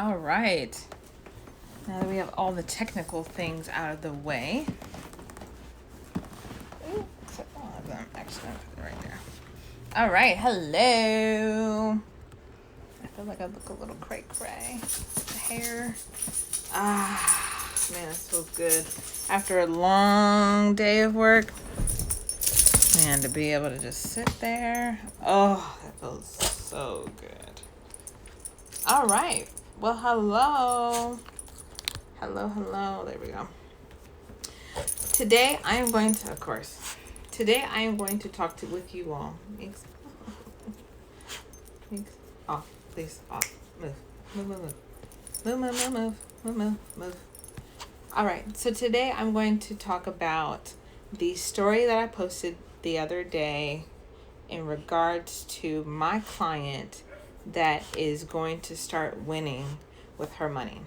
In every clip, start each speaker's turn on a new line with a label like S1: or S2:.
S1: All right. Now that we have all the technical things out of the way. Ooh, except one of them. Actually, I'm put it right there. All right. Hello. I feel like I look a little cray-cray. The hair. Man, this feels good. After a long day of work, man, to be able to just sit there. Oh, that feels so good. All right. Well, hello. Hello. There we go. Today, I am going to, talk with you all. Off, please, off. Move. All right, so today I'm going to talk about the story that I posted the other day in regards to my client that is going to start winning with her money.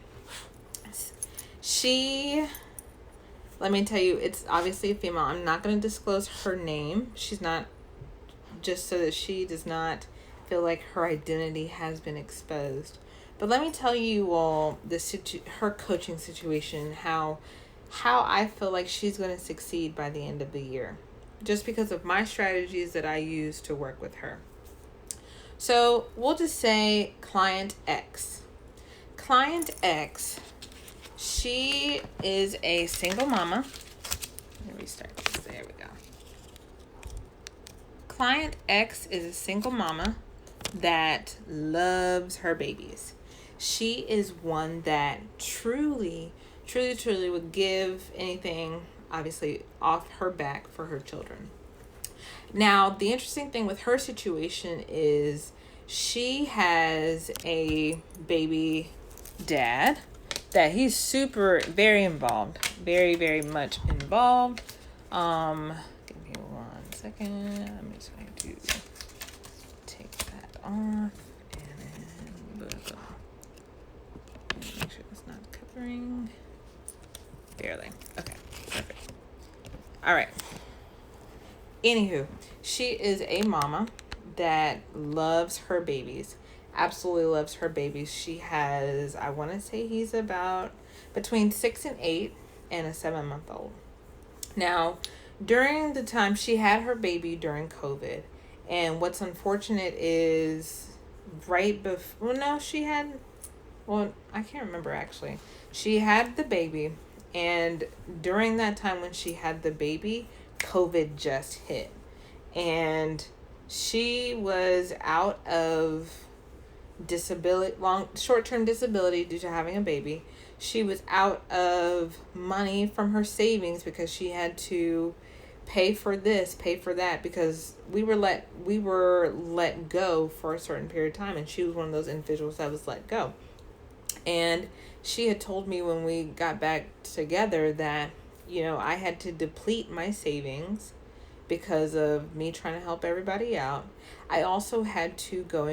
S1: Let me tell you, it's obviously a female. I'm not going to disclose her name. She's not, just so that she does not feel like her identity has been exposed. But let me tell you all her coaching situation, how I feel like she's going to succeed by the end of the year, just because of my strategies that I use to work with her. So we'll just say Client X. Client X, she is a single mama. Let me restart this. There we go. Client X is a single mama that loves her babies. She is one that truly would give anything, obviously, off her back for her children. Now, the interesting thing with her situation is she has a baby dad that he's very involved, very much involved. Give me 1 second. I'm just going to take that off and then boom. Make sure it's not covering. Barely. Okay, perfect. All right. Anywho, she is a mama that loves her babies. Absolutely loves her babies. She has, I want to say he's about between 6 and 8 and a 7-month-old. Now, during the time she had her baby during COVID, and what's unfortunate is I can't remember actually. She had the baby, and during that time when she had the baby, COVID just hit. And she was out of short-term disability due to having a baby. She was out of money from her savings because she had to pay for this, pay for that, because we were let go for a certain period of time, and she was one of those individuals that was let go. And she had told me when we got back together that, I had to deplete my savings because of me trying to help everybody out. I also had to go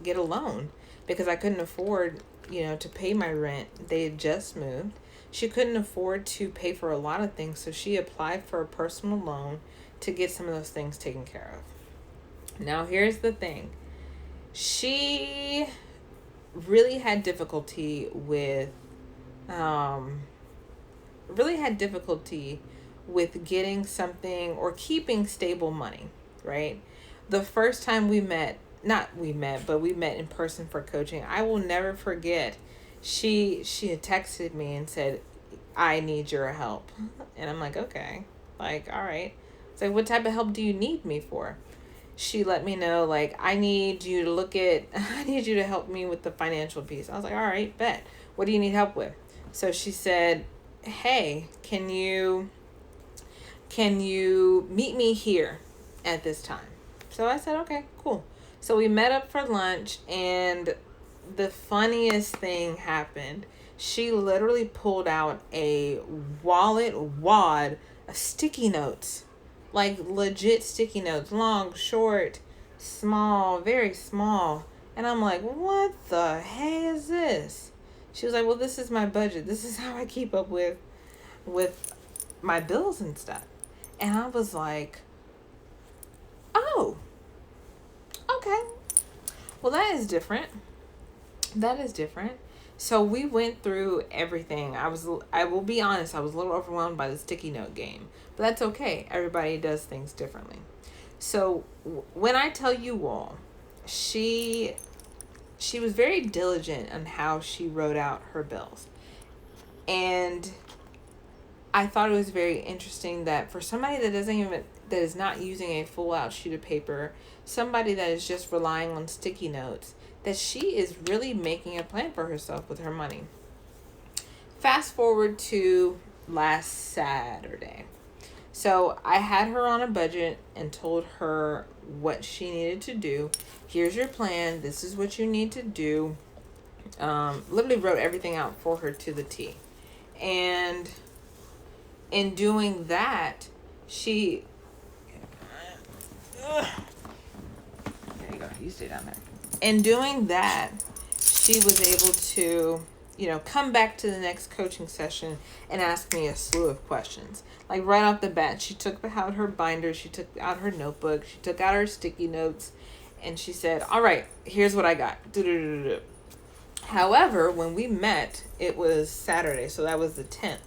S1: get a loan because I couldn't afford, to pay my rent. They had just moved. She couldn't afford to pay for a lot of things, so she applied for a personal loan to get some of those things taken care of. Now, here's the thing. She really had difficulty with getting something or keeping stable money, right? The first time we met in person for coaching, I will never forget. She had texted me and said, "I need your help." And I'm like, okay, like, all right. It's like, what type of help do you need me for? She let me know, like, I need you to help me with the financial piece. I was like, all right, bet. What do you need help with? So she said, hey, can you meet me here at this time? So I said, okay, cool. So we met up for lunch, and the funniest thing happened. She literally pulled out a wad of sticky notes. Like legit sticky notes, long, short, small, very small. And I'm like, what the heck is this? She was like, well, this is my budget. This is how I keep up with my bills and stuff. And I was like, oh, okay. Well, that is different. That is different. So we went through everything. I will be honest, I was a little overwhelmed by the sticky note game, but that's okay. Everybody does things differently. So when I tell you all, she she was very diligent on how she wrote out her bills. And I thought it was very interesting that for somebody that is not using a full out sheet of paper, somebody that is just relying on sticky notes, that she is really making a plan for herself with her money. Fast forward to last Saturday. So I had her on a budget and told her what she needed to do. Here's your plan. This is what you need to do. Literally wrote everything out for her to the T. And in doing that, she... There you go. You stay down there. In doing that, she was able to, come back to the next coaching session and ask me a slew of questions. Like right off the bat, she took out her binder, she took out her notebook, she took out her sticky notes, and she said, all right, here's what I got. However, when we met, it was Saturday, so that was the 10th.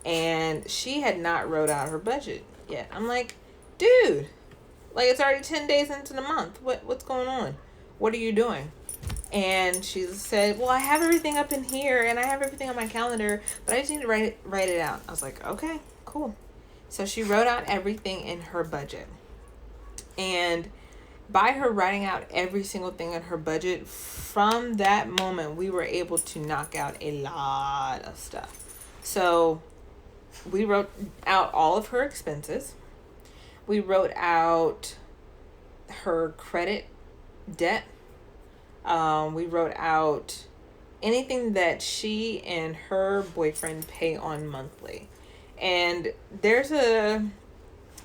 S1: And she had not wrote out her budget yet. I'm like, dude, like it's already 10 days into the month. What's going on? What are you doing? And she said, well, I have everything up in here and I have everything on my calendar, but I just need to write it out. I was like, okay, cool. So she wrote out everything in her budget. And by her writing out every single thing in her budget, from that moment, we were able to knock out a lot of stuff. So we wrote out all of her expenses. We wrote out her credit debt. We wrote out anything that she and her boyfriend pay on monthly. And there's a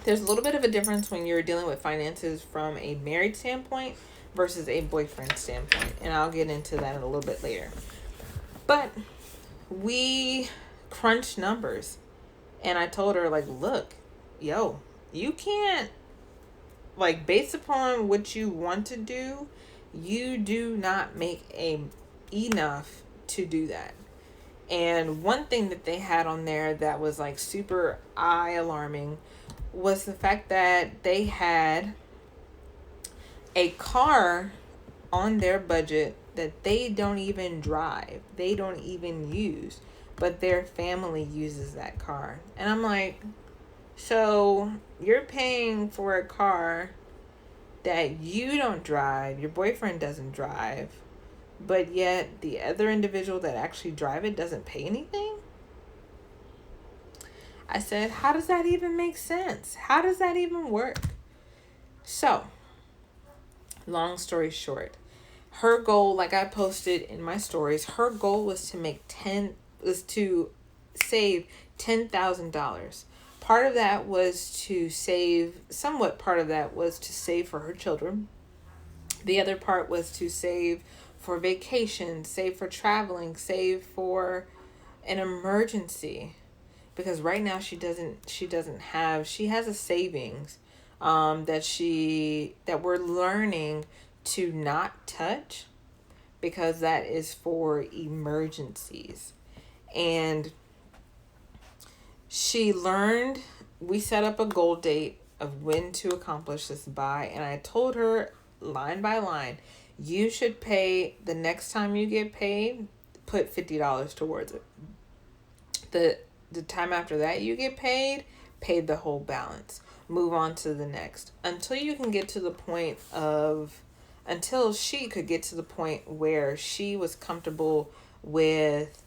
S1: little bit of a difference when you're dealing with finances from a married standpoint versus a boyfriend standpoint. And I'll get into that a little bit later. But we crunched numbers. And I told her, like, look, yo, you can't, like, based upon what you want to do, you do not make enough to do that. And one thing that they had on there that was, like, super eye alarming was the fact that they had a car on their budget that they don't even drive. They don't even use. But their family uses that car. And I'm like, so you're paying for a car that you don't drive, your boyfriend doesn't drive, but yet the other individual that actually drive it doesn't pay anything? I said, how does that even make sense? How does that even work? So, long story short, her goal, like I posted in my stories, her goal was to save $10,000. Part of that was to save for her children. The other part was to save for vacation, save for traveling, save for an emergency. Because right now she has a savings that we're learning to not touch, because that is for emergencies. And we set up a goal date of when to accomplish this by, and I told her line by line, you should pay the next time you get paid, put $50 towards it. The time after that you get paid the whole balance. Move on to the next. Until she could get to the point where she was comfortable with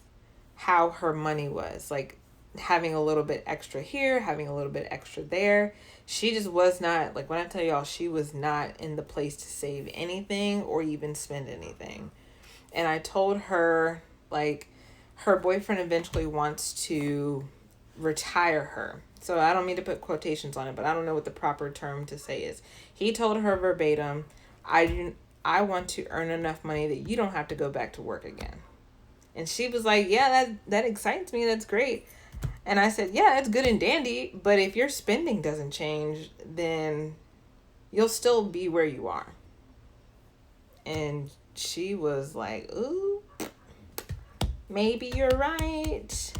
S1: how her money was, like having a little bit extra here, having a little bit extra there. She just was not, like when I tell y'all, she was not in the place to save anything or even spend anything. And I told her, like, her boyfriend eventually wants to retire her. So I don't mean to put quotations on it, but I don't know what the proper term to say is. He told her verbatim, I want to earn enough money that you don't have to go back to work again. And she was like, yeah, that excites me. That's great. And I said, yeah, that's good and dandy. But if your spending doesn't change, then you'll still be where you are. And she was like, ooh, maybe you're right.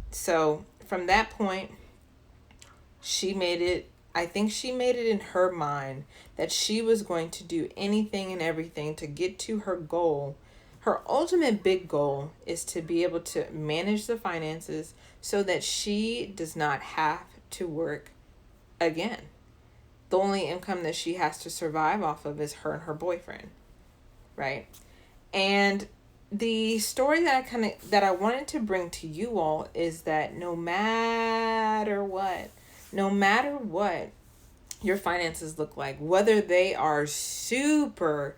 S1: So from that point, I think she made it in her mind that she was going to do anything and everything to get to her goal. Her ultimate big goal is to be able to manage the finances so that she does not have to work again. The only income that she has to survive off of is her and her boyfriend, right? And the story that I wanted to bring to you all is that no matter what your finances look like, whether they are super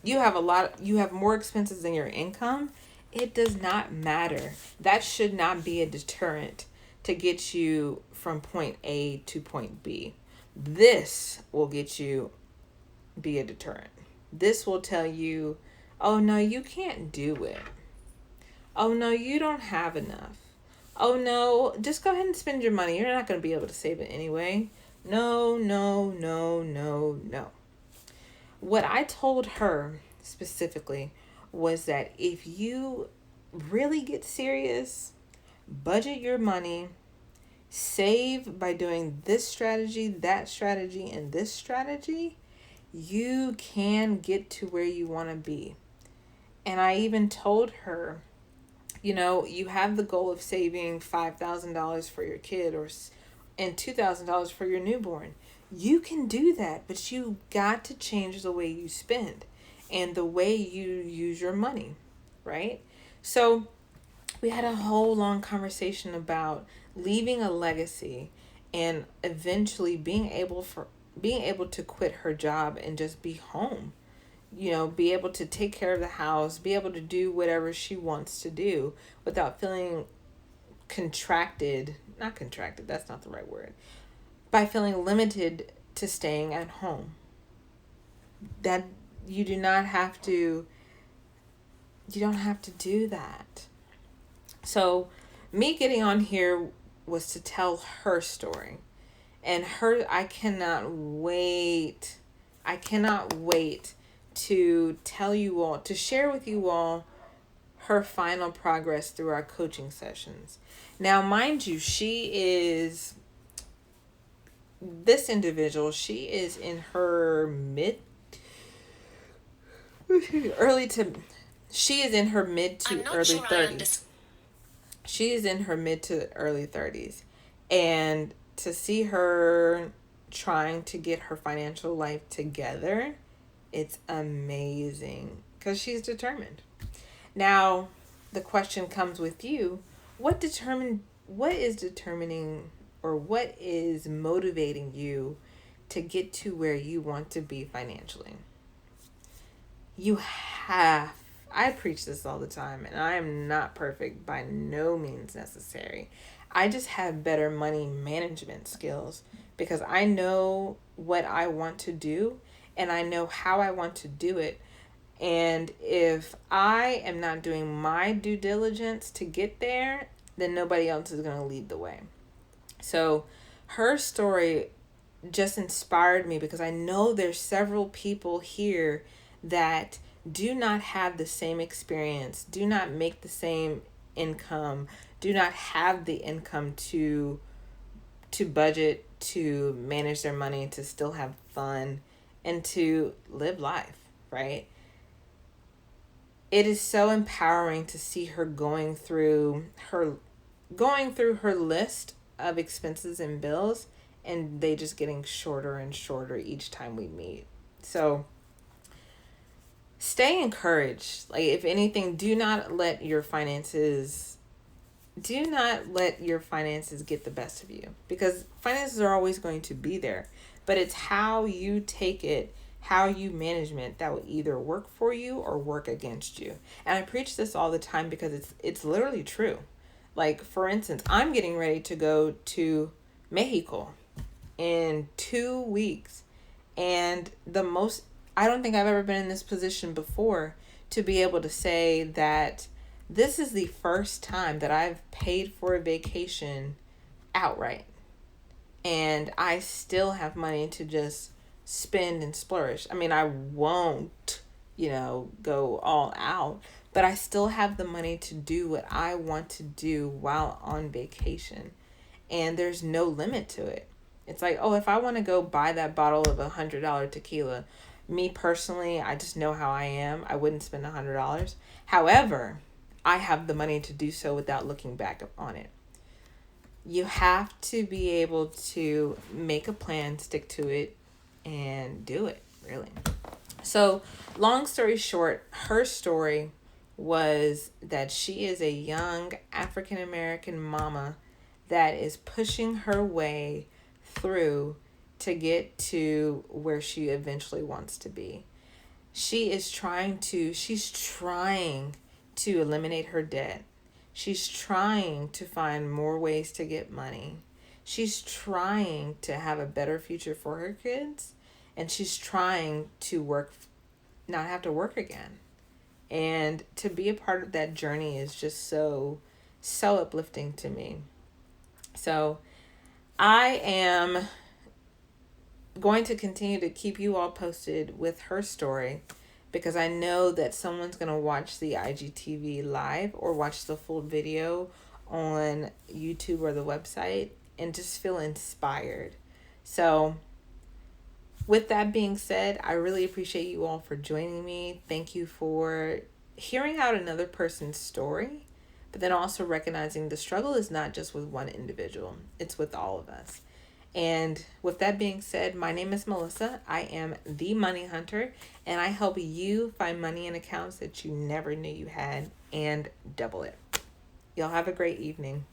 S1: you have more expenses than your income, it does not matter. That should not be a deterrent to get you from point A to point B. This will be a deterrent. This will tell you, oh no, you can't do it. Oh no, you don't have enough. Oh no, just go ahead and spend your money. You're not going to be able to save it anyway. No. What I told her specifically was that if you really get serious, budget your money, save by doing this strategy, that strategy, and this strategy, you can get to where you want to be. And I even told her, you have the goal of saving $5,000 for your kid and $2,000 for your newborn. You can do that, but you got to change the way you spend and the way you use your money, right? So we had a whole long conversation about leaving a legacy and eventually being able to quit her job and just be home. Be able to take care of the house, be able to do whatever she wants to do without feeling not contracted, that's not the right word, by feeling limited to staying at home. That you don't have to do that. So me getting on here was to tell her story. And I cannot wait to tell you all, to share with you all her final progress through our coaching sessions. Now, mind you, this individual, she is in her mid to early 30s. She is in her mid to early 30s. And to see her trying to get her financial life together, it's amazing because she's determined. Now, the question comes with you, what is determining or what is motivating you to get to where you want to be financially? I preach this all the time, and I am not perfect by no means necessary. I just have better money management skills because I know what I want to do and I know how I want to do it. And if I am not doing my due diligence to get there, then nobody else is going to lead the way. So her story just inspired me because I know there's several people here that do not have the same experience, do not make the same income, do not have the income to budget, to manage their money, to still have fun, and to live life, right? It is so empowering to see her going through her list of expenses and bills, and they just getting shorter and shorter each time we meet. So stay encouraged. Like, if anything, do not let your finances get the best of you, because finances are always going to be there, but it's how you take it, how you manage it, that will either work for you or work against you. And I preach this all the time because it's literally true. Like, for instance, I'm getting ready to go to Mexico in 2 weeks, and I don't think I've ever been in this position before to be able to say that this is the first time that I've paid for a vacation outright. And I still have money to just spend and splurge. I mean, I won't, go all out, but I still have the money to do what I want to do while on vacation. And there's no limit to it. It's like, oh, if I want to go buy that bottle of $100 tequila, me personally, I just know how I am. I wouldn't spend $100. However, I have the money to do so without looking back on it. You have to be able to make a plan, stick to it, and do it, really. So, long story short, her story was that she is a young African American mama that is pushing her way through to get to where she eventually wants to be. She's trying to eliminate her debt. She's trying to find more ways to get money. She's trying to have a better future for her kids, and she's trying to not have to work again. And to be a part of that journey is just so uplifting to me. So I am going to continue to keep you all posted with her story, because I know that someone's going to watch the IGTV live or watch the full video on YouTube or the website and just feel inspired. So with that being said, I really appreciate you all for joining me. Thank you for hearing out another person's story, but then also recognizing the struggle is not just with one individual, it's with all of us. And with that being said, my name is Melissa. I am the Money Hunter, and I help you find money in accounts that you never knew you had and double it. Y'all have a great evening.